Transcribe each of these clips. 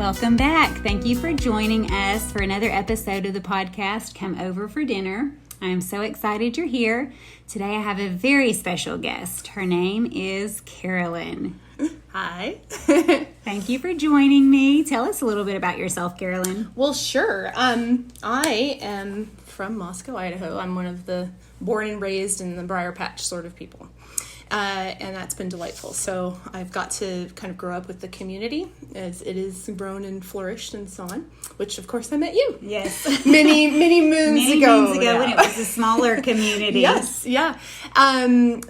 Welcome back. Thank you for joining us for another episode of the podcast, Come Over for Dinner. I am so excited you're here. Today I have a very special guest. Her name is Carolyn. Hi. Thank you for joining me. Tell us a little bit about yourself, Carolyn. Well, sure. I am from Moscow, Idaho. I'm one of the born and raised in the Briar Patch sort of people. And that's been delightful. So I've got to kind of grow up with the community as it is grown and flourished and so on, which of course I met you. Yes. Many moons ago. Yeah. When it was a smaller community. Yes, yeah.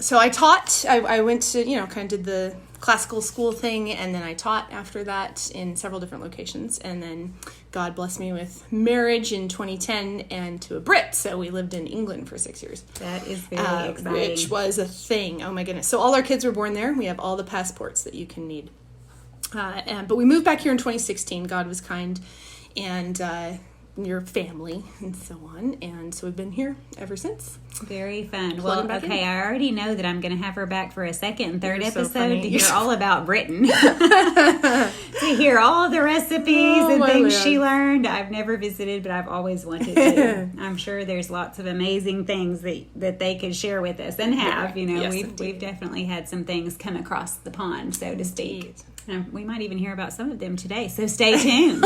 So I taught, I went to, kind of did the classical school thing, and then I taught after that in several different locations, and then God blessed me with marriage in 2010 and to a Brit, so we lived in England for 6 years. That is very exciting. Which was a thing. Oh my goodness. So all our kids were born there. We have all the passports that you can need. But we moved back here in 2016. God was kind, and your family and so on, and so we've been here ever since. Very fun. Well, okay, I already know that I'm going to have her back for a second and third episode to hear all about Britain. To hear all the recipes and things she learned. I've never visited, but I've always wanted to. I'm sure there's lots of amazing things that they could share with us and have. Yes, we've definitely had some things come across the pond, so to speak. And we might even hear about some of them today, so stay tuned.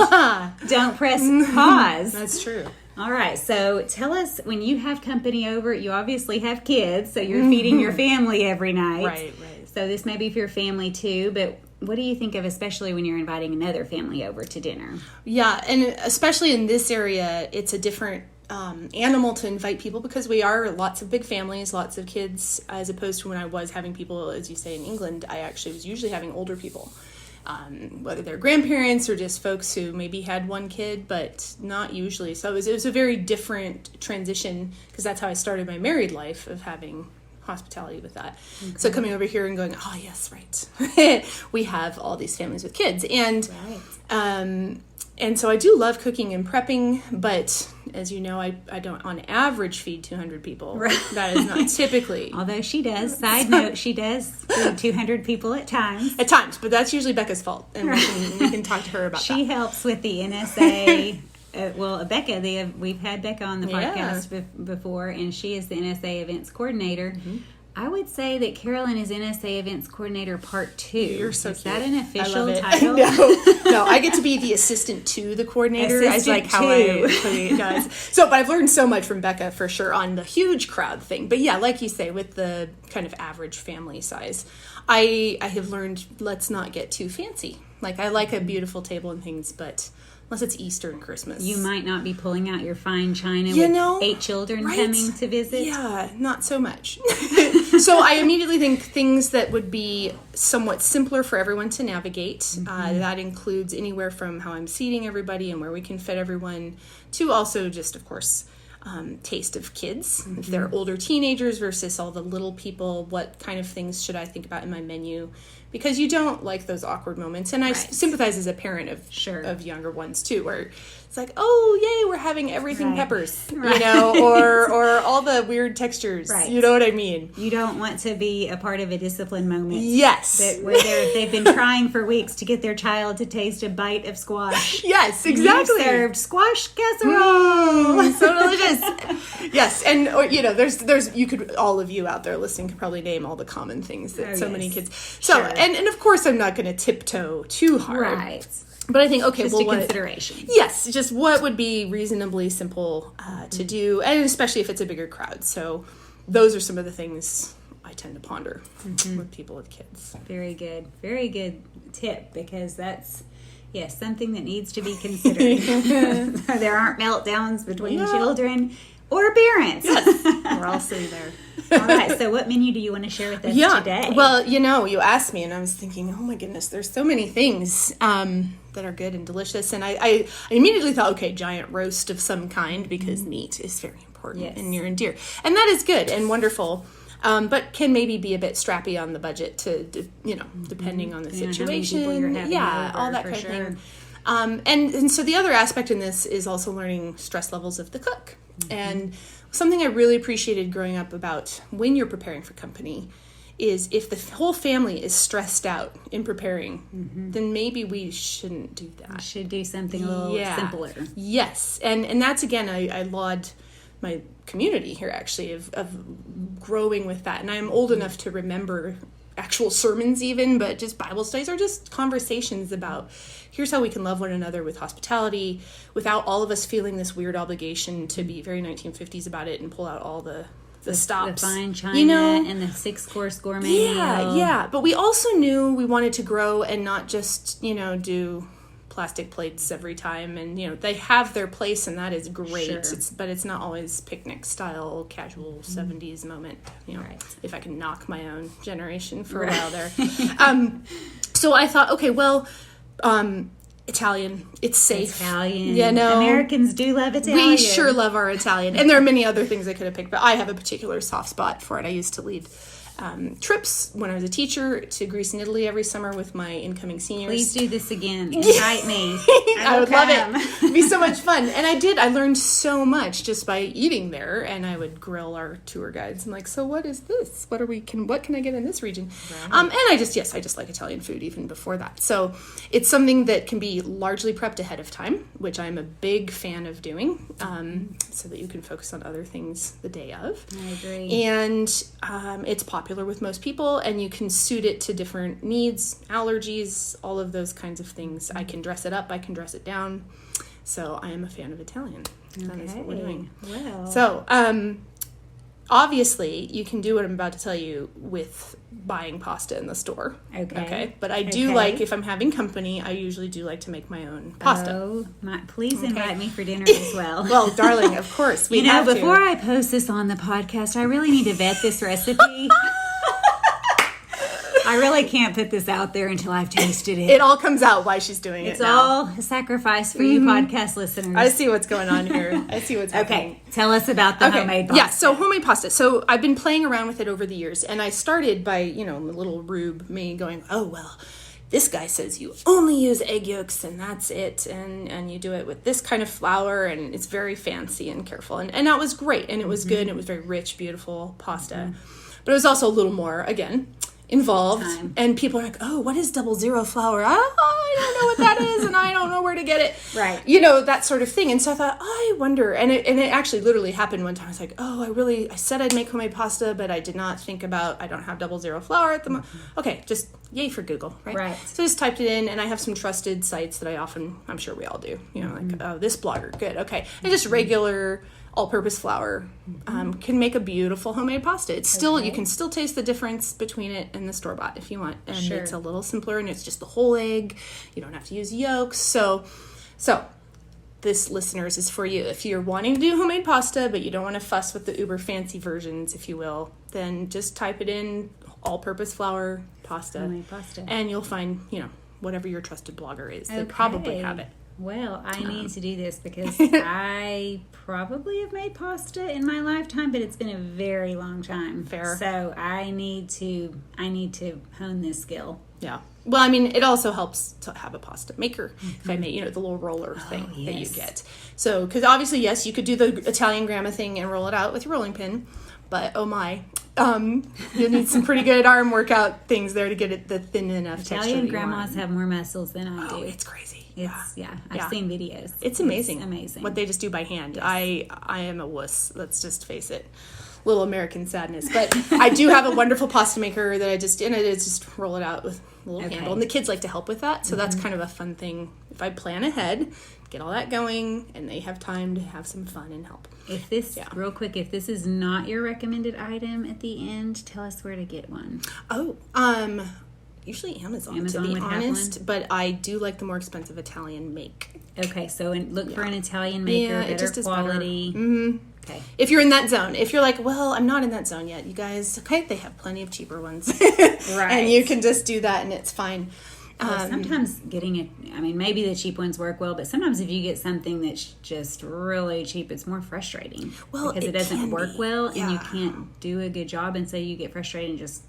Don't press pause. That's true. All right, so tell us, when you have company over, you obviously have kids, so you're feeding your family every night. Right. So this may be for your family too, but what do you think of, especially when you're inviting another family over to dinner? Yeah, and especially in this area, it's a different animal to invite people because we are lots of big families, lots of kids, as opposed to when I was having people, as you say, in England, I actually was usually having older people. Whether they're grandparents or just folks who maybe had one kid, but not usually. So it was a very different transition because that's how I started my married life of having hospitality with that. Okay. So coming over here and going, oh yes, right. We have all these families with kids. And so I do love cooking and prepping, but as you know, I don't on average feed 200 people. Right. That is not typically. Although she does. Side note, she does feed 200 people at times. At times, but that's usually Becca's fault. And we can talk to her about that. She helps with the NSA. Becca, we've had Becca on the podcast before, and she is the NSA events coordinator. Mm-hmm. I would say that Carolyn is NSA Events Coordinator Part 2. You're so cute. Is that an official title? No, I get to be the assistant to the coordinator. Assistant like how I put it does. So, but I've learned so much from Becca for sure on the huge crowd thing. But yeah, like you say, with the kind of average family size, I have learned let's not get too fancy. Like I like a beautiful table and things, but unless it's Easter and Christmas. You might not be pulling out your fine china with 8 children coming to visit. Yeah, not so much. So I immediately think things that would be somewhat simpler for everyone to navigate. Mm-hmm. That includes anywhere from how I'm seating everybody and where we can fit everyone to also just, of course, taste of kids. Mm-hmm. If they're older teenagers versus all the little people, what kind of things should I think about in my menu? Because you don't like those awkward moments. And I sympathize as a parent of younger ones too, where it's like, oh, yay, we're having everything peppers, or all the weird textures. Right. You know what I mean? You don't want to be a part of a discipline moment. Yes. Where they've been trying for weeks to get their child to taste a bite of squash. Yes, exactly. You served squash casserole. So delicious. Yes, and there's you could, all of you out there listening could probably name all the common things that many kids. So sure. and of course I'm not going to tiptoe too hard. Right. But I think, okay, just what consideration. Yes, just what would be reasonably simple to do, and especially if it's a bigger crowd. So those are some of the things I tend to ponder with people with kids. Very good tip, because that's something that needs to be considered. There aren't meltdowns between children or parents. Yes, we're all sitting there. All right, so what menu do you want to share with us today? Well, you asked me, and I was thinking, oh my goodness, there's so many things that are good and delicious. And I immediately thought, okay, giant roast of some kind, because meat is very important and near and dear. And that is good and wonderful, but can maybe be a bit strappy on the budget to depending on the situation. All that kind of thing. And so the other aspect in this is also learning stress levels of the cook. And something I really appreciated growing up about when you're preparing for company is if the whole family is stressed out in preparing, then maybe we shouldn't do that. We should do something a little simpler. Yes. And that's, again, I laud my community here, actually, of growing with that. And I'm old enough to remember actual sermons even, but just Bible studies or just conversations about here's how we can love one another with hospitality without all of us feeling this weird obligation to be very 1950s about it and pull out all the stops. The fine china and the 6-course gourmet meal. Yeah. But we also knew we wanted to grow and not just, do plastic plates every time. And, they have their place and that is great. Sure. But it's not always picnic style, casual 70s moment, Right. if I can knock my own generation for a while there. So I thought, okay, well, Italian. It's safe. Italian. Americans do love Italian. We sure love our Italian. And there are many other things I could have picked, but I have a particular soft spot for it. I used to lead trips when I was a teacher to Greece and Italy every summer with my incoming seniors. Please do this again. Invite me. I would love it. It'd be so much fun. And I did. I learned so much just by eating there. And I would grill our tour guides. I'm like, so what is this? What can I get in this region? Right. And I just like Italian food even before that. So it's something that can be largely prepped ahead of time, which I'm a big fan of doing, so that you can focus on other things the day of. I agree. And it's popular with most people, and you can suit it to different needs, allergies, all of those kinds of things. I can dress it up, I can dress it down. So I am a fan of Italian. That is what we're doing. Well. So obviously you can do what I'm about to tell you with buying pasta in the store. Okay. But I do like, if I'm having company, I usually do like to make my own pasta. Oh, please invite me for dinner as well. Well, darling, of course. Before I post this on the podcast, I really need to vet this recipe. I really can't put this out there until I've tasted it. It all comes out while she's doing it. It's all a sacrifice for you podcast listeners. I see what's going on here. I see what's happening. Okay, tell us about the homemade pasta. Yeah, so homemade pasta. So I've been playing around with it over the years, and I started by, a little rube, me going, oh, well, this guy says you only use egg yolks and that's it, and you do it with this kind of flour, and it's very fancy and careful. And that was great, and it was good, and it was very rich, beautiful pasta. But it was also a little more, again, involved. And people are like, oh, what is 00 flour? Oh, I don't know what that is, and I don't know where to get it. Right. That sort of thing. And so I thought, I wonder. And it actually literally happened one time. I was like, oh, I said I'd make homemade pasta, but I did not think about, I don't have 00 flour at the moment. Okay, just yay for Google, right? Right. So I just typed it in, and I have some trusted sites that I'm sure we all do. Like, oh, this blogger, good, okay. And just regular all-purpose flour can make a beautiful homemade pasta. It's still, you can still taste the difference between it and the store-bought if you want. And it's a little simpler, and it's just the whole egg. You don't have to use yolks. So this, listeners, is for you. If you're wanting to do homemade pasta, but you don't want to fuss with the uber fancy versions, if you will, then just type it in, all-purpose flour pasta. Homemade pasta. And you'll find, whatever your trusted blogger is. They probably have it. Well, I need to do this because I probably have made pasta in my lifetime, but it's been a very long time. Fair. So I need to hone this skill. Yeah. Well, it also helps to have a pasta maker. If I made, the little roller thing that you get. So, because obviously, yes, you could do the Italian grandma thing and roll it out with your rolling pin. But, oh my, you need some pretty good arm workout things there to get it the thin enough texture. Italian grandmas have more muscles than I do. Oh, it's crazy. I've seen videos. It's amazing. It's amazing. What they just do by hand. Yes. I am a wuss. Let's just face it. Little American sadness. But I do have a wonderful pasta maker that I just roll it out with a little handle. And the kids like to help with that. So that's kind of a fun thing. If I plan ahead, get all that going, and they have time to have some fun and help. Real quick, if this is not your recommended item at the end, tell us where to get one. Oh, usually Amazon to be honest, but I do like the more expensive Italian make. Okay, so look for an Italian maker, better quality. Mm-hmm. Okay. If you're in that zone. If you're like, well, I'm not in that zone yet, you guys, okay, they have plenty of cheaper ones. Right. And you can just do that and it's fine. Sometimes getting it, maybe the cheap ones work well, but sometimes if you get something that's just really cheap, it's more frustrating. Because it doesn't work well and you can't do a good job, and so you get frustrated and just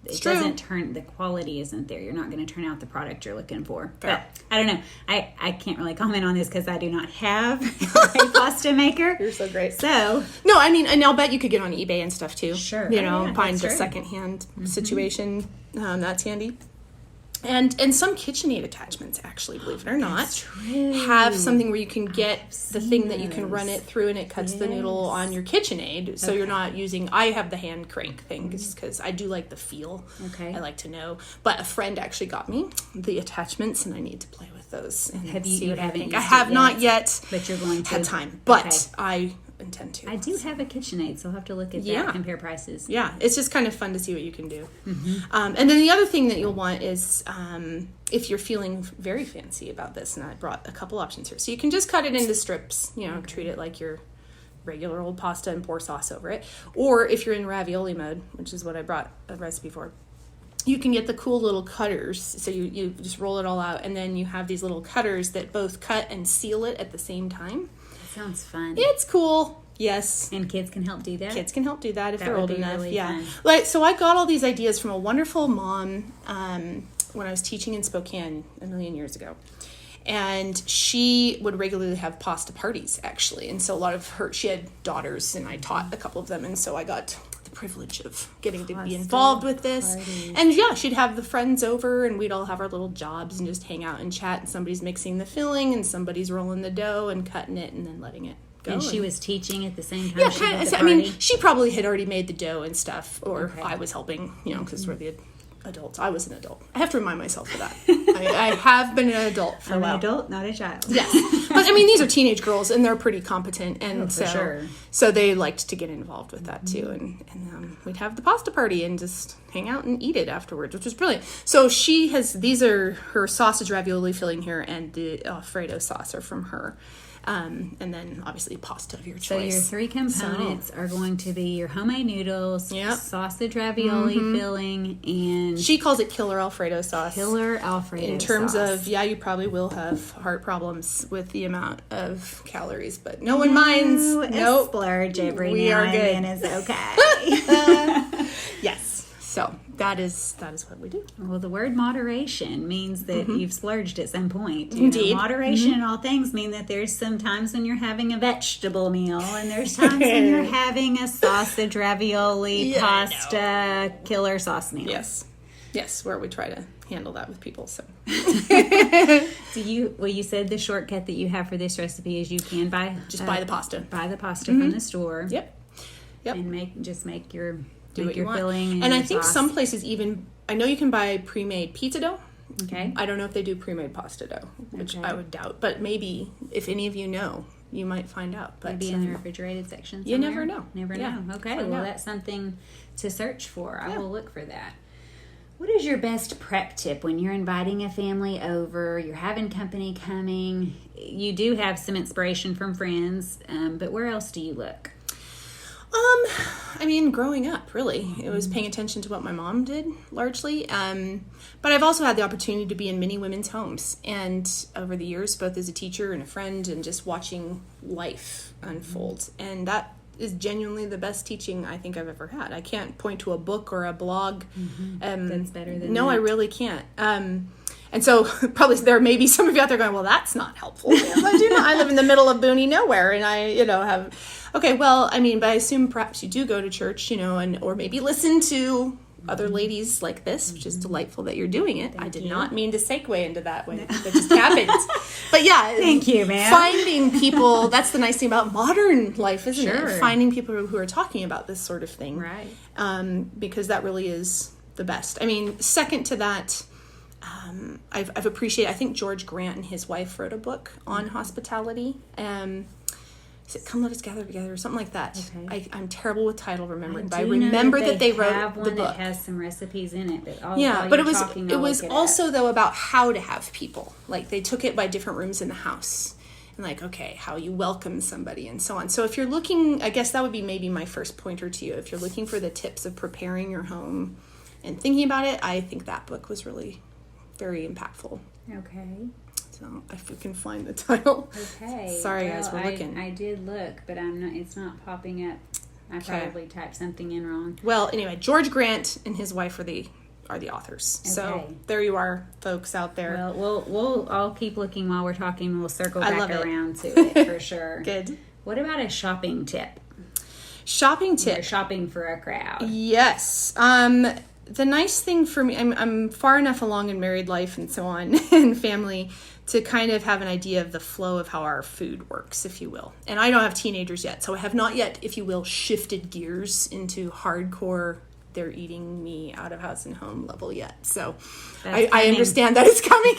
it doesn't turn, the quality isn't there. You're not going to turn out the product you're looking for. Fair. But I don't know. I can't really comment on this because I do not have a pasta maker. You're so great. So no, I mean, and I'll bet you could get on eBay and stuff too. Sure. You know, find a secondhand situation. That's handy. And some KitchenAid attachments, actually, believe it or not, have something where you can get the thing that you can run it through, and it cuts the noodle on your KitchenAid. So you're not using, I have the hand crank thing because I do like the feel. Okay. I like to know. But a friend actually got me the attachments, and I need to play with those. And have see you what I haven't think. used I have it not yet. But you're going to. Had time. But I intend to. I do have a KitchenAid, so I'll have to look at that, compare prices. Yeah, it's just kind of fun to see what you can do. And then the other thing that you'll want is if you're feeling very fancy about this, and I brought a couple options here. So you can just cut it into strips, treat it like your regular old pasta and pour sauce over it. Or if you're in ravioli mode, which is what I brought a recipe for, you can get the cool little cutters. So you just roll it all out, and then you have these little cutters that both cut and seal it at the same time. Sounds fun. It's cool. Yes. And kids can help do that? Kids can help do that if they're old enough. Really fun. So I got all these ideas from a wonderful mom when I was teaching in Spokane a million years ago. And she would regularly have pasta parties, actually. And so she had daughters, and I taught a couple of them. And so I got the privilege of getting to be involved with this. Parties. And she'd have the friends over, and we'd all have our little jobs and just hang out and chat. And somebody's mixing the filling, and somebody's rolling the dough and cutting it and then letting it go. And she was teaching at the same time? Yeah, kind of. I mean, she probably had already made the dough and stuff, or I was helping, because we're the adults. I was an adult. I have to remind myself of that. I have been an adult for a while. I'm an adult, not a child. Yes. But I mean, these are teenage girls, and they're pretty competent, and so they liked to get involved with that too. And we'd have the pasta party and just hang out and eat it afterwards, which was brilliant. So these are her sausage ravioli filling here, and the Alfredo sauce are from her. And then obviously pasta of your choice. So your three components are going to be your homemade noodles, sausage ravioli filling, and she calls it killer Alfredo sauce. Killer Alfredo sauce. In terms of, you probably will have heart problems with the amount of calories, but no one minds. Nope. Splurge every now and then is okay. Yes. So that is what we do. Well, the word moderation means that you've splurged at some point. Indeed. Moderation in all things mean that there's some times when you're having a vegetable meal, and there's times when you're having a sausage ravioli pasta killer sauce meal. Yes, where we try to handle that with people. So, you said the shortcut that you have for this recipe is you can buy the pasta. Buy the pasta from the store. Yep. And make your do what you want. Filling and I think some places even, I know you can buy pre-made pizza dough. Okay. I don't know if they do pre-made pasta dough, which I would doubt. But maybe if any of you know, you might find out. But maybe in the refrigerated section somewhere. You never know. Never know. Okay, that's something to search for. I will look for that. What is your best prep tip when you're inviting a family over, you're having company coming, you do have some inspiration from friends, but where else do you look? I mean, growing up, really, it was paying attention to what my mom did largely. But I've also had the opportunity to be in many women's homes, and over the years, both as a teacher and a friend, and just watching life unfold. And that is genuinely the best teaching I think I've ever had. I can't point to a book or a blog. That's better than No, that. I really can't. And so probably there may be some of you out there going, well, that's not helpful. I live in the middle of boony nowhere, and I, have... Okay, well, I mean, but I assume perhaps you do go to church, or maybe listen to other ladies like this, which is delightful that you're doing it. I did not mean to segue into that way. That just happened. But yeah. Thank you, ma'am. Finding people, that's the nice thing about modern life, isn't Sure. it? Finding people who are talking about this sort of thing. Right. Because that really is the best. I mean, second to that, I've appreciated, I think George Grant and his wife wrote a book on hospitality. Is it Come Let Us Gather Together or something like that? Okay. I'm terrible with title remembering, but I remember that they wrote the book. That has some recipes in it, but but it was also though about how to have people. Like they took it by different rooms in the house, and how you welcome somebody and so on. So if you're looking, I guess that would be maybe my first pointer to you. If you're looking for the tips of preparing your home and thinking about it, I think that book was really very impactful. Okay. So if we can find the title. Okay. Sorry, guys, we're looking. I did look, but it's not popping up. I probably typed something in wrong. Well, anyway, George Grant and his wife are the authors. Okay. So there you are, folks out there. Well, I'll keep looking while we're talking. We'll circle back around to it for sure. Good. What about a shopping tip? Shopping tip. We're shopping for a crowd. Yes. The nice thing for me, I'm far enough along in married life and so on, and family, to kind of have an idea of the flow of how our food works, if you will. And I don't have teenagers yet, so I have not yet, if you will, shifted gears into hardcore, they're eating me out of house and home level yet. So I understand that it's coming.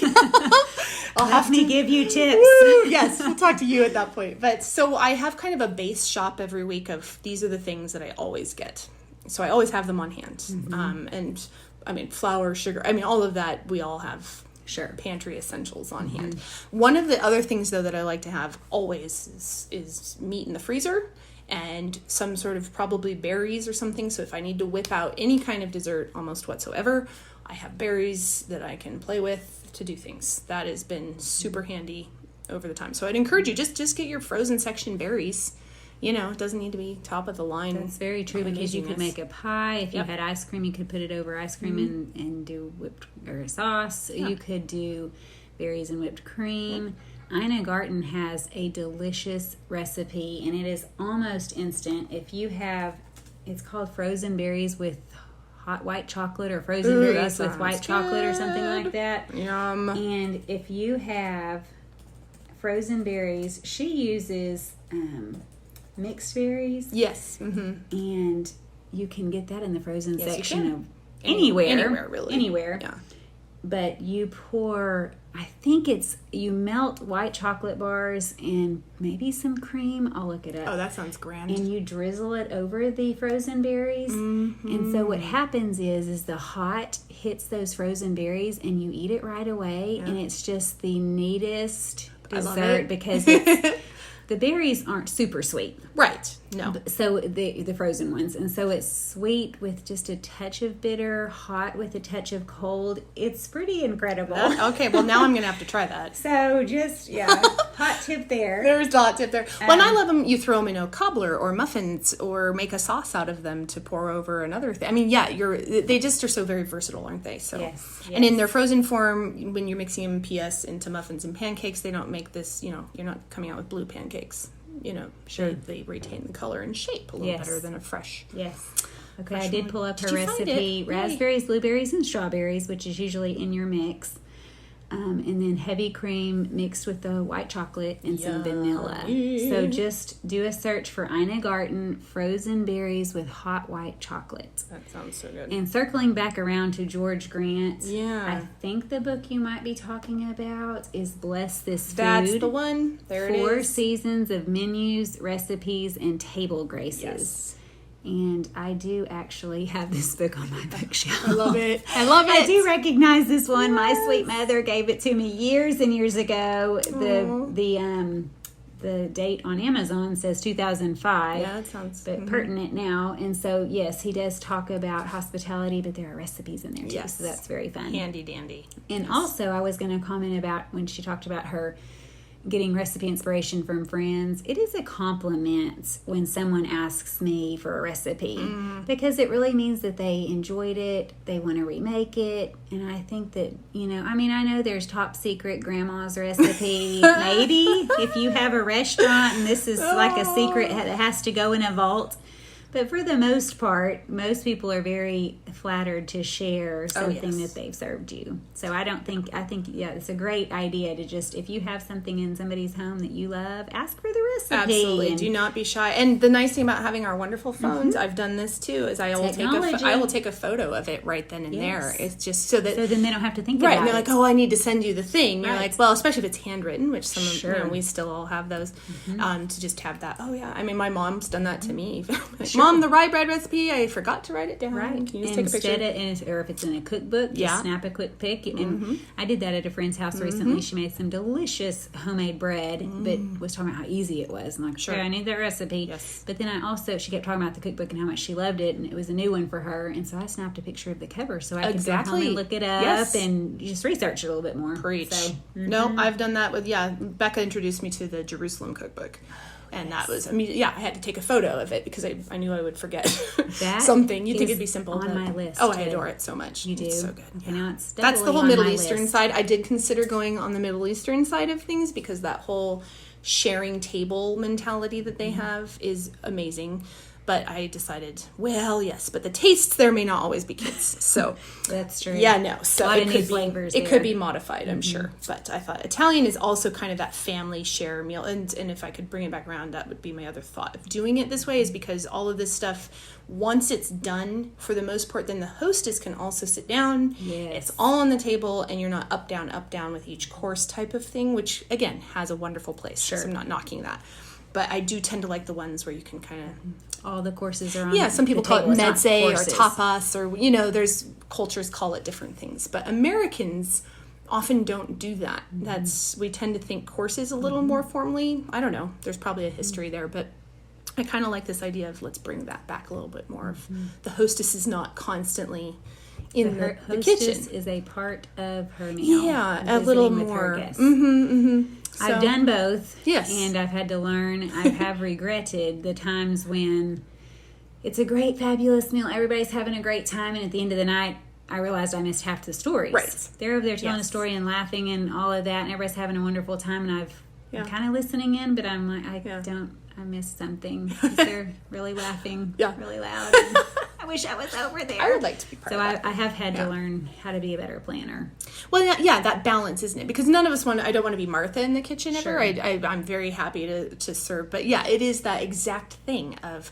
I'll have to give you tips. Woo, yes, we'll talk to you at that point. But so I have kind of a base shop every week of these are the things that I always get. So I always have them on hand. Mm-hmm. And I mean, flour, sugar, I mean, all of that, we all have pantry essentials on hand. One of the other things, though, that I like to have always is meat in the freezer and some sort of probably berries or something. So if I need to whip out any kind of dessert almost whatsoever, I have berries that I can play with to do things. That has been super handy over the time. So I'd encourage you, just get your frozen section berries. You know, it doesn't need to be top of the line. That's very true, because you could make a pie. If you had ice cream, you could put it over ice cream and do whipped or sauce. Yeah. You could do berries and whipped cream. Ina Garten has a delicious recipe, and it is almost instant. If you have, it's called frozen berries with hot white chocolate, or frozen berries with white chocolate or something like that. Yum. And if you have frozen berries, she uses mixed berries. Yes. Mm-hmm. And you can get that in the frozen section of anywhere. Anywhere, really. Anywhere. Yeah. But you pour, I think you melt white chocolate bars and maybe some cream. I'll look it up. Oh, that sounds grand. And you drizzle it over the frozen berries. Mm-hmm. And so what happens is the hot hits those frozen berries and you eat it right away. Yeah. And it's just the neatest dessert because it's... The berries aren't super sweet. Right. No. So the frozen ones. And so it's sweet with just a touch of bitter, hot with a touch of cold. It's pretty incredible. Okay, well now I'm going to have to try that. So just, hot tip there. There's the hot tip there. When I love them, you throw them in a cobbler or muffins or make a sauce out of them to pour over another thing. I mean, they just are so very versatile, aren't they? So, yes. And in their frozen form, when you're mixing them, P.S., into muffins and pancakes, they don't make this, you're not coming out with blue pancakes. Sure. They retain the color and shape a little better than a fresh. Yes. Okay, I did pull up her recipe. Raspberries, blueberries, and strawberries, which is usually in your mix. And then heavy cream mixed with the white chocolate and some vanilla. So just do a search for Ina Garten frozen berries with hot white chocolate. That sounds so good. And circling back around to George Grant, I think the book you might be talking about is Bless This Food. That's the one. There it is. 4 seasons of menus, recipes, and table graces. Yes. And I do actually have this book on my bookshelf. I love it. I do recognize this one. Yes. My sweet mother gave it to me years and years ago. The date on Amazon says 2005. Yeah, that sounds pertinent now. And so, yes, he does talk about hospitality, but there are recipes in there too. Yes. So that's very fun. Handy dandy. And also, I was going to comment about when she talked about her getting recipe inspiration from friends. It is a compliment when someone asks me for a recipe because it really means that they enjoyed it, they want to remake it, and I think that, I know there's top secret grandma's recipe, maybe, if you have a restaurant and this is like a secret that has to go in a vault. But for the most part, most people are very flattered to share something that they've served you. So I think it's a great idea to just, if you have something in somebody's home that you love, ask for the recipe. Absolutely. Do not be shy. And the nice thing about having our wonderful phones, I've done this too, is I will take a photo of it right then and there. It's just so that... So then they don't have to think about it. Right. And they're like, I need to send you the thing. You're like, well, especially if it's handwritten, which some of, we still all have those, to just have that. Oh, yeah. I mean, my mom's done that to me. Mom, the rye bread recipe, I forgot to write it down. Right. Can you just take a picture? Or if it's in a cookbook, just snap a quick pic. And I did that at a friend's house recently. She made some delicious homemade bread, but was talking about how easy it was. I'm like, I need that recipe. Yes. But then she kept talking about the cookbook and how much she loved it, and it was a new one for her. And so I snapped a picture of the cover so I could go home and look it up and just research it a little bit more. Preach. So, No, I've done that with, Becca introduced me to the Jerusalem cookbook. And that was, I had to take a photo of it because I knew knew I would forget something. You'd think it'd be simple. On my list. Oh, I adore it so much. You do? It's so good. Yeah. I know it's That's the whole Middle Eastern side. I did consider going on the Middle Eastern side of things because that whole sharing table mentality that they have is amazing. But I decided, well, yes, but the tastes there may not always be kids. So that's true. Yeah, no. So it could be modified, I'm sure. But I thought Italian is also kind of that family share meal. And if I could bring it back around, that would be my other thought of doing it this way, is because all of this stuff, once it's done, for the most part, then the hostess can also sit down. Yes. It's all on the table, and you're not up, down with each course type of thing, which, again, has a wonderful place. Sure. So I'm not knocking that. But I do tend to like the ones where you can kind of... all the courses are on some people call it mezze or tapas, or, there's cultures call it different things. But Americans often don't do that. We tend to think courses a little more formally. I don't know. There's probably a history there, but I kind of like this idea of let's bring that back a little bit more. Of the hostess is not constantly in the kitchen. Is a part of her meal. Yeah, a little more. So, I've done both. Yes. And I've had to learn. I have regretted the times when it's a great, fabulous meal. Everybody's having a great time. And at the end of the night, I realized I missed half the stories. Right. They're over there telling a story and laughing and all of that. And everybody's having a wonderful time. And I'm kind of listening in, but I'm like, I missed something. Because they're really laughing really loud. And I wish I was over there. I would like to be part of that. So I have had to learn how to be a better planner. Well, that balance, isn't it? Because none of us I don't want to be Martha in the kitchen ever. Sure. I'm very happy to serve. But it is that exact thing of,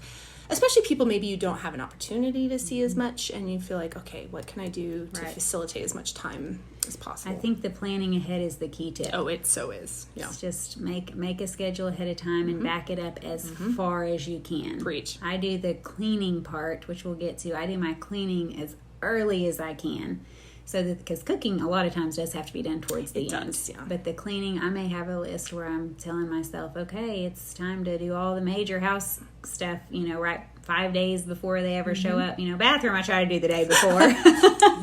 especially people maybe you don't have an opportunity to see as much, and you feel like, okay, what can I do to facilitate as much time as possible? I think the planning ahead is the key tip. Oh, it so is. Yeah. It's just make a schedule ahead of time and back it up as far as you can. Preach. I do the cleaning part, which we'll get to. I do my cleaning as early as I can. So that, because cooking a lot of times does have to be done towards the end. But the cleaning, I may have a list where I'm telling myself, okay, it's time to do all the major house stuff, right 5 days before they ever show up. Bathroom I try to do the day before.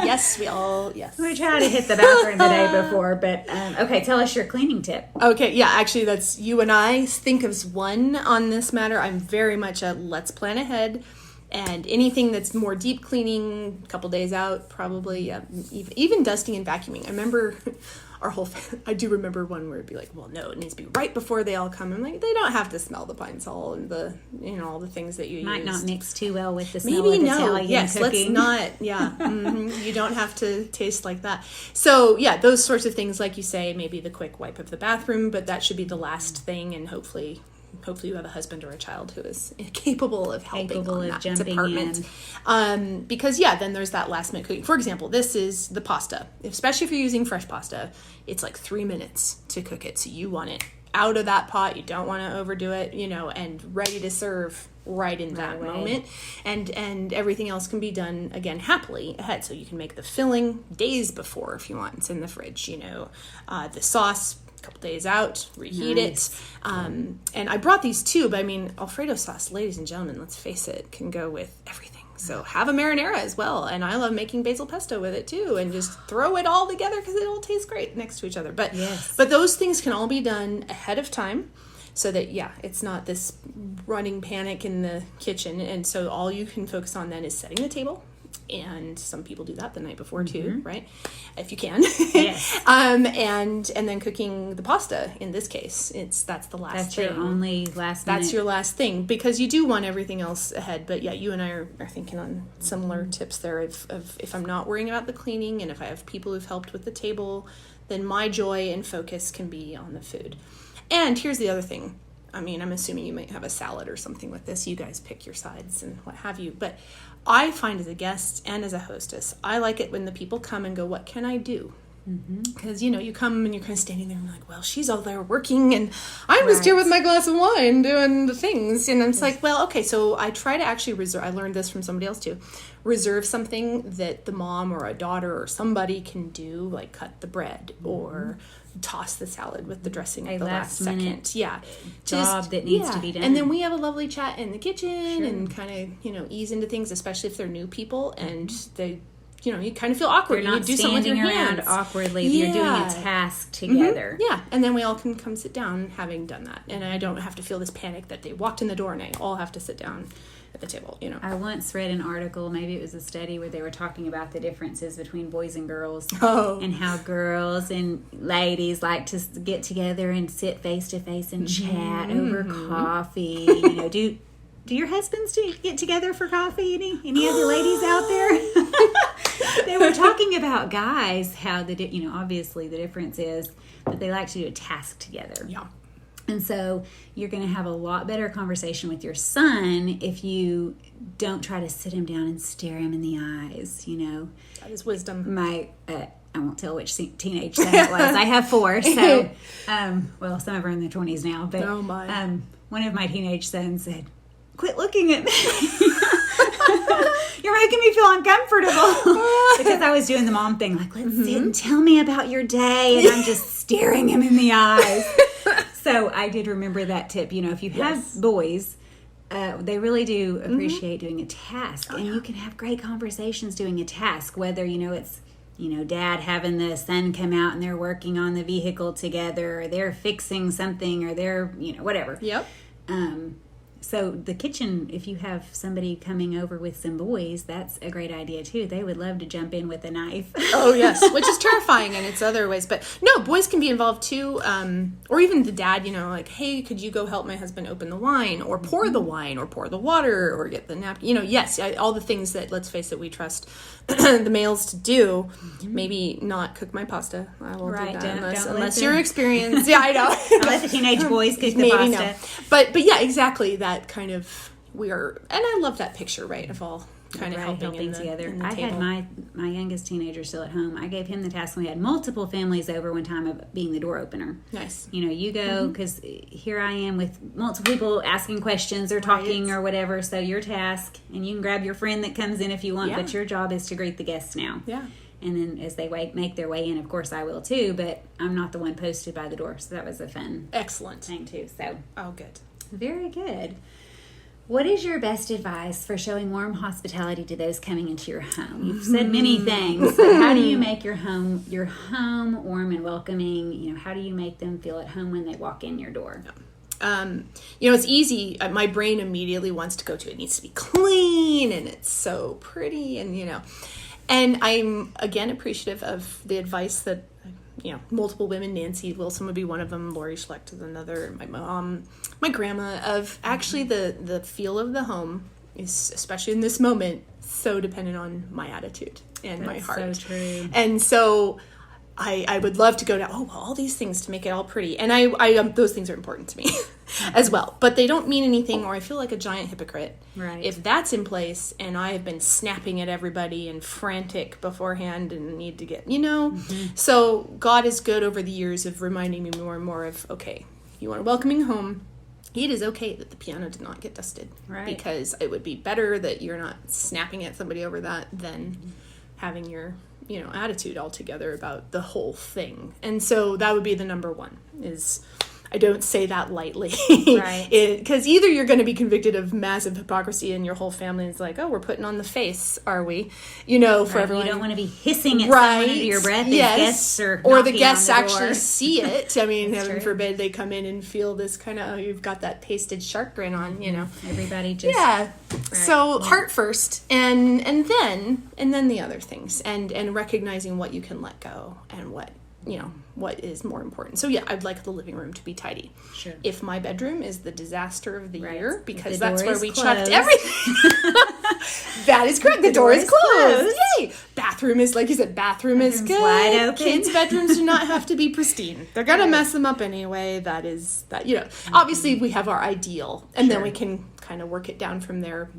Yes. We try to hit the bathroom the day before. But, okay, tell us your cleaning tip. Okay, yeah, actually that's you and I think of one on this matter. I'm very much a let's plan ahead. And anything that's more deep cleaning, a couple days out, probably, even dusting and vacuuming. I remember I do remember one where it'd be like, well, no, it needs to be right before they all come. I'm like, they don't have to smell the pine sol and the, all the things that you might use. not mix too well with the smell of Italian cooking. Let's not, you don't have to taste like that. So, those sorts of things, like you say, maybe the quick wipe of the bathroom, but that should be the last thing, and hopefully you have a husband or a child who is capable of helping on that department. Because then there's that last minute cooking. For example, this is the pasta. Especially if you're using fresh pasta, it's like 3 minutes to cook it. So you want it out of that pot. You don't want to overdo it, and ready to serve right in that moment. And everything else can be done, again, happily ahead. So you can make the filling days before if you want. It's in the fridge, the sauce, couple days out, reheat it. And I brought these too, but Alfredo sauce, ladies and gentlemen, let's face it, can go with everything. So have a marinara as well. And I love making basil pesto with it too, and just throw it all together because it all tastes great next to each other. But those things can all be done ahead of time, so that it's not this running panic in the kitchen. And so all you can focus on then is setting the table. And some people do that the night before too, right? If you can. Yes. And then cooking the pasta. In this case, that's the last thing. That's your only last minute. That's your last thing, because you do want everything else ahead. But you and I are thinking on similar tips there. Of if I'm not worrying about the cleaning, and if I have people who've helped with the table, then my joy and focus can be on the food. And here's the other thing. I'm assuming you might have a salad or something with this. You guys pick your sides and what have you. But I find as a guest and as a hostess, I like it when the people come and go, what can I do? Because, you come and you're kind of standing there and like, well, she's all there working and I'm just here with my glass of wine doing the things. And I'm just like, well, okay, so I try to actually reserve, I learned this from somebody else too, reserve something that the mom or a daughter or somebody can do, like cut the bread or toss the salad with the dressing at the last second. Job that needs to be done. And then we have a lovely chat in the kitchen and kind of, ease into things, especially if they're new people and you kind of feel awkward. You're not you do something with your around hands awkwardly. You're doing a task together. Yeah, and then we all can come sit down having done that. And I don't have to feel this panic that they walked in the door and I all have to sit down at the table, I once read an article, maybe it was a study, where they were talking about the differences between boys and girls. And how girls and ladies like to get together and sit face to face and chat over coffee. Do your husbands get together for coffee? Any other ladies out there? They were talking about guys, how obviously the difference is that they like to do a task together. Yeah. And so you're going to have a lot better conversation with your son if you don't try to sit him down and stare him in the eyes, That is wisdom. I won't tell which teenage son it was. I have 4, so, some of them are in their 20s now. But oh my. One of my teenage sons said, "Quit looking at me. You're making me feel uncomfortable." Because I was doing the mom thing, like, let's sit and tell me about your day. And I'm just staring him in the eyes. So I did remember that tip. If you have boys, they really do appreciate doing a task. And you can have great conversations doing a task, whether, it's, dad having the son come out and they're working on the vehicle together, or they're fixing something, or they're, whatever. Yep. So the kitchen, if you have somebody coming over with some boys, that's a great idea too. They would love to jump in with a knife. Oh, yes, which is terrifying in its other ways. But no, boys can be involved too. Or even the dad, like, hey, could you go help my husband open the wine, or pour the wine, or pour the water, or get the napkin? Yes, all the things that, let's face it, we trust the males to do. Maybe not cook my pasta. I won't do that unless you're experienced. Yeah, I know. I'll let the teenage boys cook the pasta. No. But yeah, exactly. That kind of and I love that picture, right, of all kind of helping together. In the I table. had my youngest teenager still at home. I gave him the task, and we had multiple families over one time of being the door opener. Nice. You go, because here I am with multiple people asking questions or talking or whatever. So your task, and you can grab your friend that comes in if you want, but your job is to greet the guests now. Yeah. And then as they make their way in, of course I will too, but I'm not the one posted by the door. So that was a fun thing too. So good. Very good. What is your best advice for showing warm hospitality to those coming into your home? You've said many things, but how do you make your home warm and welcoming? How do you make them feel at home when they walk in your door? It's easy. My brain immediately wants to go to, it needs to be clean and it's so pretty, and and I'm again appreciative of the advice that multiple women, Nancy Wilson would be one of them, Lori Schlecht is another, my mom, my grandma, of actually the feel of the home is, especially in this moment, so dependent on my attitude and my heart. That's so true. And so I would love to go down, all these things to make it all pretty. And I those things are important to me as well. But they don't mean anything, or I feel like a giant hypocrite. Right. If that's in place and I have been snapping at everybody and frantic beforehand and need to get, So God is good over the years of reminding me more and more of, okay, you want a welcoming home. It is okay that the piano did not get dusted. Right. Because it would be better that you're not snapping at somebody over that than having your attitude altogether about the whole thing. And so that would be the number one, is I don't say that lightly. Right. Because either you're going to be convicted of massive hypocrisy and your whole family is like, we're putting on the face, are we? For everyone. You don't want to be hissing at someone under your breath as guests or the guests actually see it. I mean, heaven forbid they come in and feel this kind of, you've got that pasted shark grin on, Everybody just... Yeah. Right. So heart first, and then the other things, and recognizing what you can let go and what is more important. So I'd like the living room to be tidy. Sure. If my bedroom is the disaster of the year, because that's where we chucked everything. That is correct. The door is closed. Yay! Bathroom is, like you said, bathroom is good. Wide open. Kids' bedrooms do not have to be pristine. They're gonna mess them up anyway. That is that. Obviously we have our ideal, and then we can kind of work it down from there.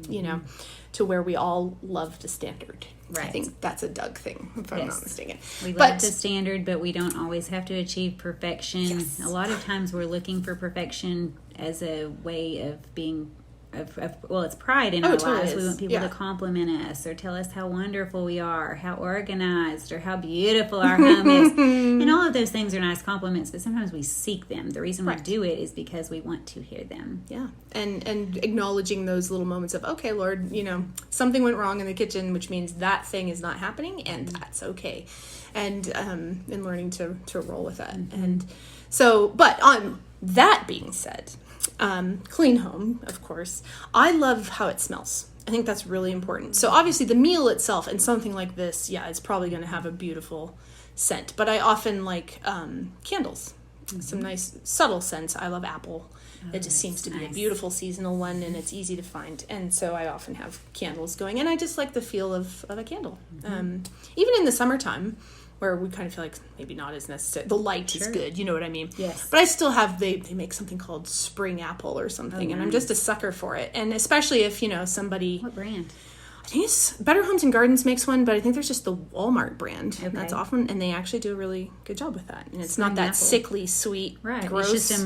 To where we all love the standard. Right. I think that's a Doug thing, if I'm not mistaken. We love the standard, but we don't always have to achieve perfection. Yes. A lot of times we're looking for perfection as a way of being it's pride in our lives. Is. We want people to compliment us or tell us how wonderful we are, how organized, or how beautiful our home is. And all of those things are nice compliments, but sometimes we seek them. The reason we do it is because we want to hear them. Yeah. And acknowledging those little moments of, okay, Lord, something went wrong in the kitchen, which means that thing is not happening, and that's okay. And learning to roll with that. And so, but on that being said, clean home, of course. I love how it smells. I think that's really important. So obviously the meal itself and something like this, it's probably going to have a beautiful scent. But I often like candles. Some nice subtle scents. I love apple. It just seems to be a beautiful seasonal one, and it's easy to find. And so I often have candles going. And I just like the feel of a candle. Even in the summertime, where we kind of feel like maybe not as necessary. The light is good, you know what I mean? Yes. But I still have, they make something called spring apple or something, and I'm just a sucker for it. And especially if, somebody... What brand? I think it's Better Homes and Gardens makes one, but I think there's just the Walmart brand. Okay. That's often, and they actually do a really good job with that. And it's not that sickly, sweet, gross. It's just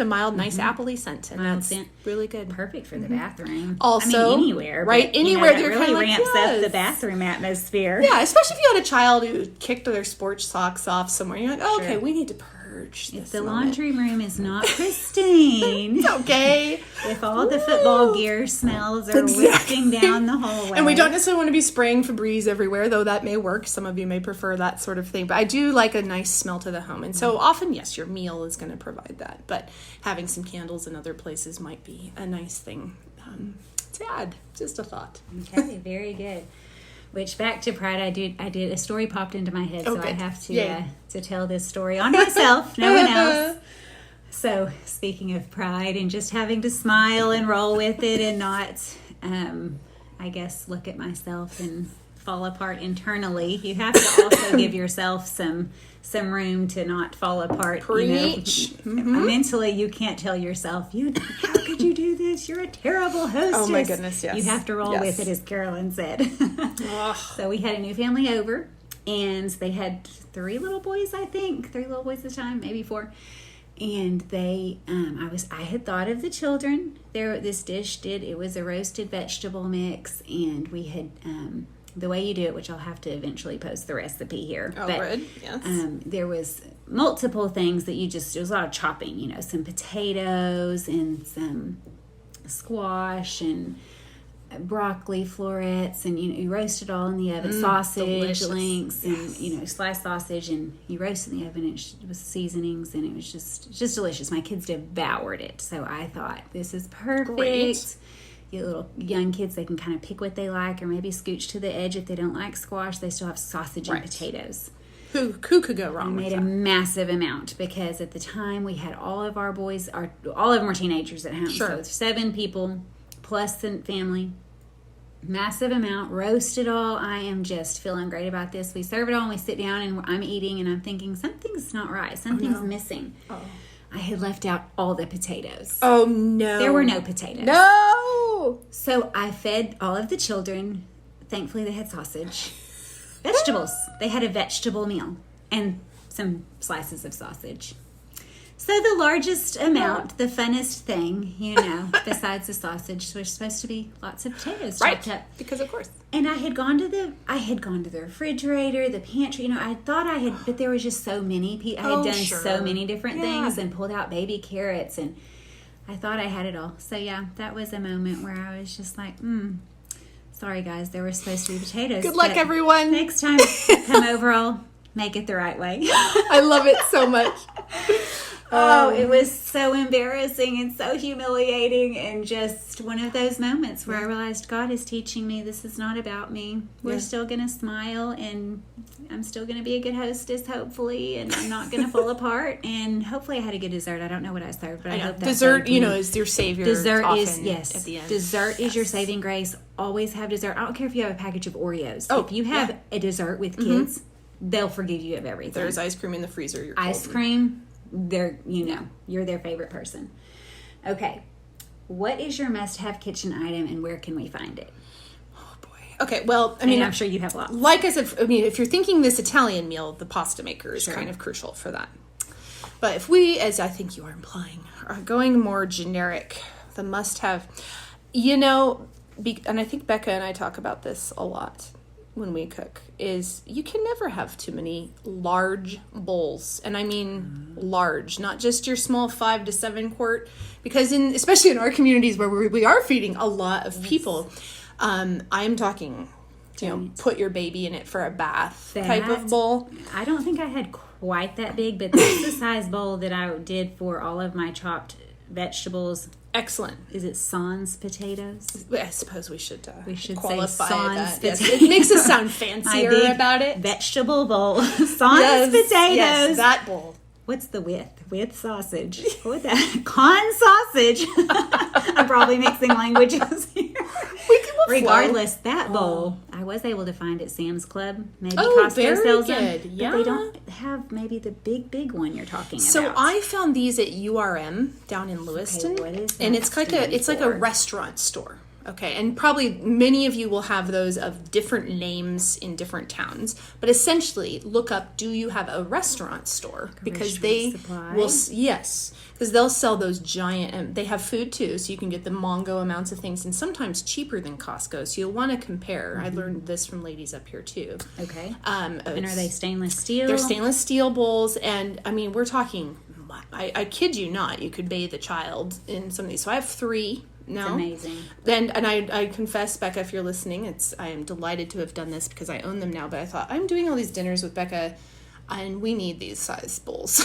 a mild, nice appley scent. And that's really good. Perfect for the bathroom. Also, anywhere. Right, anywhere. That really ramps up the bathroom atmosphere. Yeah, especially if you had a child who kicked their sports socks off somewhere. You're like, okay, we need to purge this. If the laundry room is not pristine. It's okay. If all the football gear smells are wafting down the hallway. And we don't necessarily want to be spraying Febreze everywhere, though that may work. Some of you may prefer that sort of thing. But I do like a nice smell to the home. And so often, yes, your meal is going to provide that. But having some candles in other places might be a nice thing to add. Just a thought. Okay, very good. Which, back to pride, I did a story popped into my head, so I have to tell this story on myself, no one else. So, speaking of pride and just having to smile and roll with it and not, I guess, look at myself and fall apart internally. You have to also give yourself some room to not fall apart. Preach. Mentally, you can't tell yourself, how could you do this? You're a terrible hostess. Oh my goodness, yes. You have to roll with it, as Carolyn said. So we had a new family over, and they had 3 little boys, I think. 3 little boys at the time, maybe 4. And they, I had thought of the children. This dish it was a roasted vegetable mix, and we had, the way you do it, which I'll have to eventually post the recipe here. Oh, good. Yes. There was multiple things that it was a lot of chopping, some potatoes and some squash and broccoli florets, and you roast it all in the oven. Sausage links and sliced sausage, and you roast it in the oven. It was seasonings, and it was just delicious. My kids devoured it, so I thought, this is perfect. Great. You little young kids, they can kind of pick what they like, or maybe scooch to the edge if they don't like squash. They still have sausage and potatoes. Who could go wrong with that? I made a massive amount, because at the time we had all of our boys, all of them were teenagers at home. Sure. So it's 7 people plus the family. Massive amount, roast it all. I am just feeling great about this. We serve it all and we sit down, and I'm eating, and I'm thinking, something's not right. Something's missing. Oh. I had left out all the potatoes. Oh, no. There were no potatoes. No! So I fed all of the children. Thankfully, they had sausage. Vegetables. They had a vegetable meal and some slices of sausage. So the largest amount, the funnest thing, besides the sausage, was supposed to be lots of potatoes chopped up. Because of course. And I had gone to the refrigerator, the pantry. I thought I had, but there was just so many. I had done so many different things and pulled out baby carrots, and I thought I had it all. So that was a moment where I was just like, sorry guys, there were supposed to be potatoes. Good luck, everyone. Next time I come over, I'll make it the right way. I love it so much. It was so embarrassing and so humiliating, and just one of those moments where I realized God is teaching me this is not about me. We're still going to smile, and I'm still going to be a good hostess, hopefully, and I'm not going to fall apart. And hopefully I had a good dessert. I don't know what I served, but I hope that dessert, is your savior. Dessert is, at the end. Dessert is your saving grace. Always have dessert. I don't care if you have a package of Oreos. If you have a dessert with kids, they'll forgive you of everything. There's ice cream in the freezer. You're ice cream. They're, you're their favorite person. Okay. What is your must-have kitchen item, and where can we find it? Oh, boy. Okay, well, I'm sure you have lots. Like I said, if you're thinking this Italian meal, the pasta maker is kind of crucial for that. But if we, as I think you are implying, are going more generic, the must-have, You know, and I think Becca and I talk about this a lot when we cook, is you can never have too many large bowls. And I mean large, not just your small 5 to 7 quart, because especially in our communities where we are feeding a lot of people, I am talking, put your baby in it for a bath type of bowl. I don't think I had quite that big, but that's the size bowl that I did for all of my chopped vegetables. Excellent. Is it sans potatoes? I suppose we should qualify say sans that. Potatoes. Yes, it makes us sound fancier about it. Vegetable bowl. Sans potatoes. Yes, that bowl. What's the with sausage? What that? Con sausage. I'm probably mixing languages here. Regardless, that bowl I was able to find at Sam's Club. Maybe Costco sells them. Yeah. But they don't have maybe the big one you're talking about. So I found these at URM down in Lewiston. Okay, what is that? And it's like a restaurant store. Okay, and probably many of you will have those of different names in different towns. But essentially, look up, do you have a restaurant store? Because they will, yes, because they'll sell those giant, and they have food too, so you can get the mongo amounts of things, and sometimes cheaper than Costco, so you'll want to compare. I learned this from ladies up here too. Okay. And are they stainless steel? They're stainless steel bowls, and I mean, we're talking, I kid you not, you could bathe a child in some of these. So I have 3. No. It's amazing. And I confess, Becca, if you're listening, I am delighted to have done this because I own them now, but I thought, I'm doing all these dinners with Becca, and we need these size bowls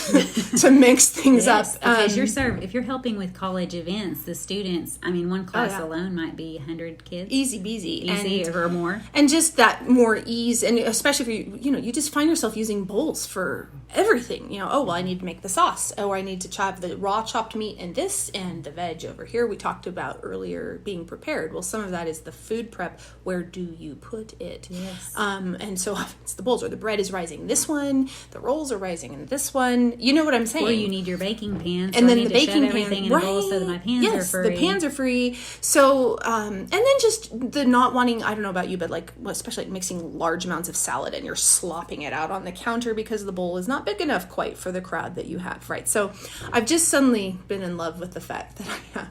to mix things up. Because if you're helping with college events, the students, I mean, one class alone might be 100 kids. Easy peasy. Or more. And just that more ease, and especially if you just find yourself using bowls for everything. I need to make the sauce. I need to chop the raw chopped meat and this, and the veg over here we talked about earlier being prepared. Well, some of that is the food prep. Where do you put it? Yes. And so often it's the bowls, or the bread is rising this one, the rolls are rising in this one. You know what I'm saying? Or you need your baking pan. So and then I need the baking to shove everything in a bowl so that my pans are free. Yes, the pans are free. So, and then just the not wanting, I don't know about you, but especially mixing large amounts of salad and you're slopping it out on the counter because the bowl is not big enough quite for the crowd that you have, right? So I've just suddenly been in love with the fact that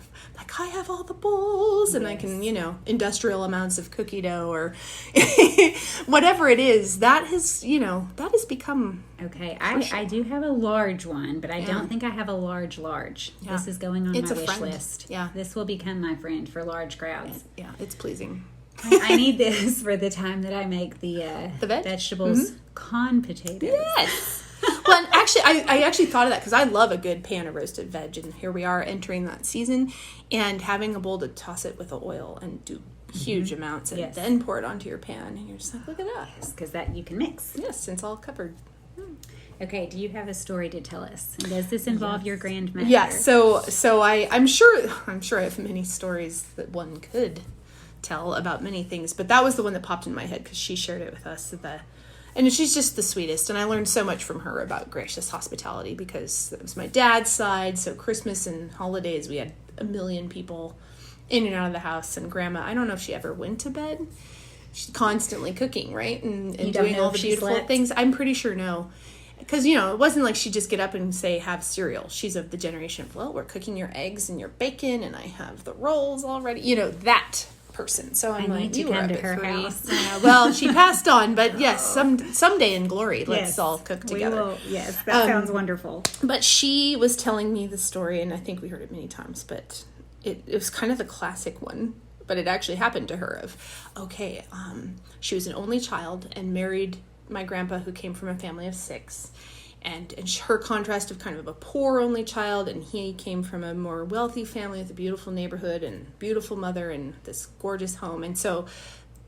I have all the bowls and I can, industrial amounts of cookie dough or whatever it is. That has become... Okay, I do have a large one, but I don't think I have a large. Yeah. This is going on my wish list. Yeah. This will become my friend for large crowds. Yeah, it's pleasing. I need this for the time that I make the vegetables con potatoes. Yes. Well, and actually, I actually thought of that because I love a good pan of roasted veg, and here we are entering that season, and having a bowl to toss it with the oil and do huge amounts, and then pour it onto your pan, and you're just like, look at that. Yes, because that you can mix. Yes, it's all covered. Okay, do you have a story to tell us? And does this involve your grandmother? Yes. So I'm sure I have many stories that one could tell about many things, but that was the one that popped in my head because she shared it with us and she's just the sweetest, and I learned so much from her about gracious hospitality because it was my dad's side. So Christmas and holidays, we had 1 million people in and out of the house, and Grandma, I don't know if she ever went to bed. She's constantly cooking, right, and doing all the beautiful things. I'm pretty sure no. Because, it wasn't like she'd just get up and say, have cereal. She's of the generation of, well, we're cooking your eggs and your bacon, and I have the rolls already. That person. So I'm need to come to her house. Well, she passed on, but yes, someday in glory, let's all cook together. We will. Yes, that sounds wonderful. But she was telling me the story, and I think we heard it many times, but it was kind of the classic one. But it actually happened to her she was an only child and married my grandpa, who came from a family of 6, and her contrast of kind of a poor only child, and he came from a more wealthy family with a beautiful neighborhood and beautiful mother and this gorgeous home. And so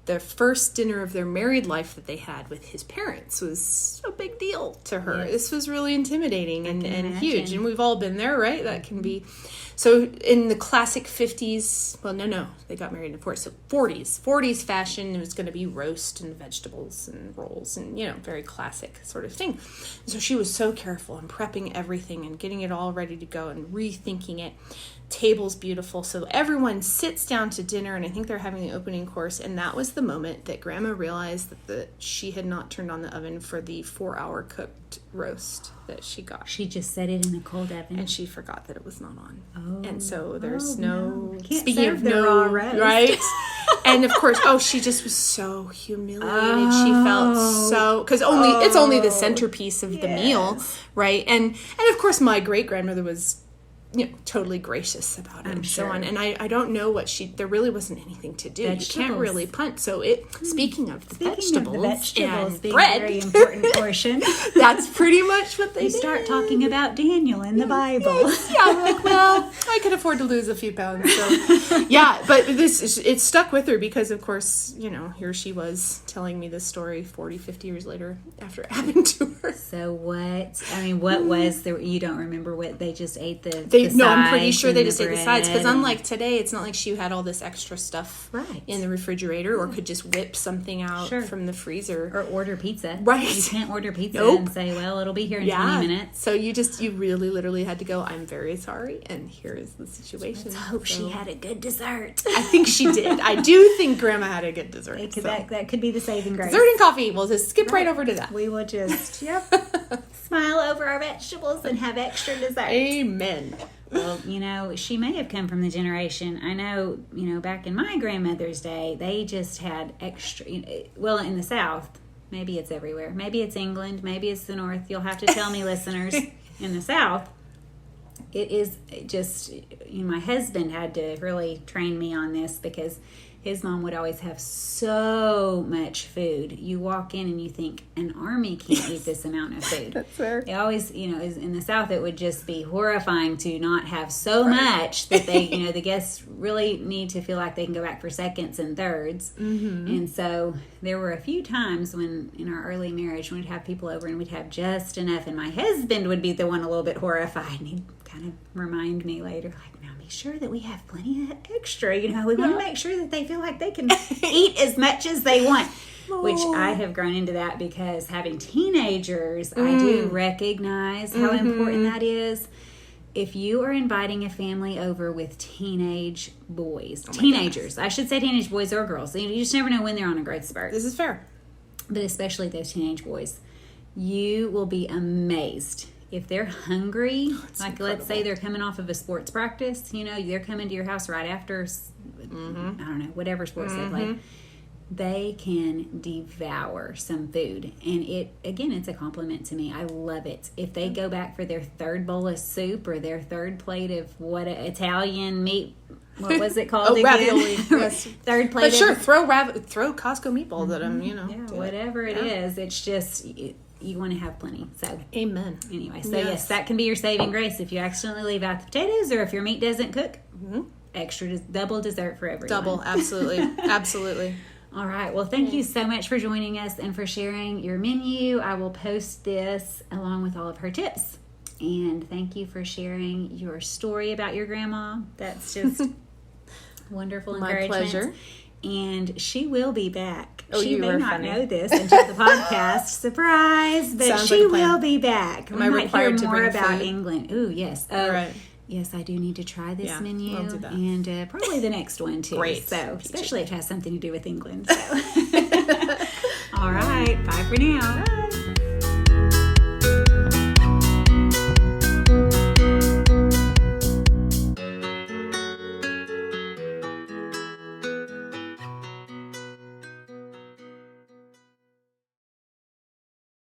the first dinner of their married life that they had with his parents was a big deal to her. Yes. This was really intimidating and huge, and we've all been there, right? That can be. So in the classic 50s, well, no, they got married in the 40s, so 40s fashion, it was going to be roast and vegetables and rolls and, very classic sort of thing. So she was so careful and prepping everything and getting it all ready to go and rethinking it table's beautiful. So everyone sits down to dinner, and I think they're having the opening course. And that was the moment that Grandma realized that she had not turned on the oven for the 4-hour cooked roast that she got. She just set it in a cold oven. And she forgot that it was not on. Oh. And so there's no... Can't speaking serve of the raw roast. Right? And of course, she just was so humiliated. She felt so... Because it's only the centerpiece of the meal, right? And of course, my great-grandmother was... totally gracious about it and so on. And I don't know what there really wasn't anything to do. You can't really punt. So speaking of the vegetables and being bread, a very important portion, that's pretty much what they did. Start talking about Daniel in the Bible. Yes. Yeah, I'm like, well, I could afford to lose a few pounds. So yeah, but it stuck with her because, of course, here she was telling me this story 40, 50 years later after it happened to her. So what was the, you don't remember what they just ate I'm pretty sure they just ate the sides, because unlike today, it's not like she had all this extra stuff in the refrigerator or could just whip something out from the freezer. Or order pizza. Right. You can't order pizza and say, well, it'll be here in 20 minutes. So you really literally had to go, I'm very sorry, and here is the situation. Let's hope she had a good dessert. I think she did. I do think Grandma had a good dessert. That could be the saving grace. Dessert and coffee. We'll just skip right over to that. We will just smile over our vegetables and have extra dessert. Amen. Well, she may have come from the generation. I know, back in my grandmother's day, they just had extra, well, in the South, maybe it's everywhere. Maybe it's England, maybe it's the North. You'll have to tell me, listeners. In the South, it is just, my husband had to really train me on this because his mom would always have so much food. You walk in and you think, an army can't eat this amount of food. That's fair. It always, in the South, it would just be horrifying to not have so much that they, the guests really need to feel like they can go back for seconds and thirds. Mm-hmm. And so there were a few times when, in our early marriage, we'd have people over and we'd have just enough. And my husband would be the one a little bit horrified. And he'd kind of remind me later, like, now be sure that we have plenty of extra. We want to make sure that they feel like they can eat as much as they want. Which I have grown into that because having teenagers, I do recognize how important that is. If you are inviting a family over with teenage boys, teenagers, I should say teenage boys or girls. You just never know when they're on a growth spurt. This is fair. But especially those teenage boys, you will be amazed. If they're hungry, incredible. Let's say they're coming off of a sports practice, they're coming to your house right after, I don't know, whatever sports they play. They can devour some food. And it's a compliment to me. I love it. If they go back for their third bowl of soup or their third plate of Italian meat, what was it called again? Ravioli. Yes. Third plate. But sure, throw Costco meatballs at them, whatever it is. It's just... you want to have plenty. So amen. Anyway, so yes, that can be your saving grace if you accidentally leave out the potatoes or if your meat doesn't cook. Extra double dessert for everyone. Double, absolutely. Absolutely. All right. Well, thank you so much for joining us and for sharing your menu. I will post this along with all of her tips. And thank you for sharing your story about your grandma. That's just wonderful encouragement. My pleasure. And she will be back. Oh, she you may were not funny. know this until the podcast. Surprise! But Sounds she like a plan. will be back. Am we I might hear required to more bring about food? England. Ooh, yes. All right. Yes, I do need to try this menu. we'll do that. And probably the next one, too. Great. So, especially if it has something to do with England. So. All right. Bye for now. Bye.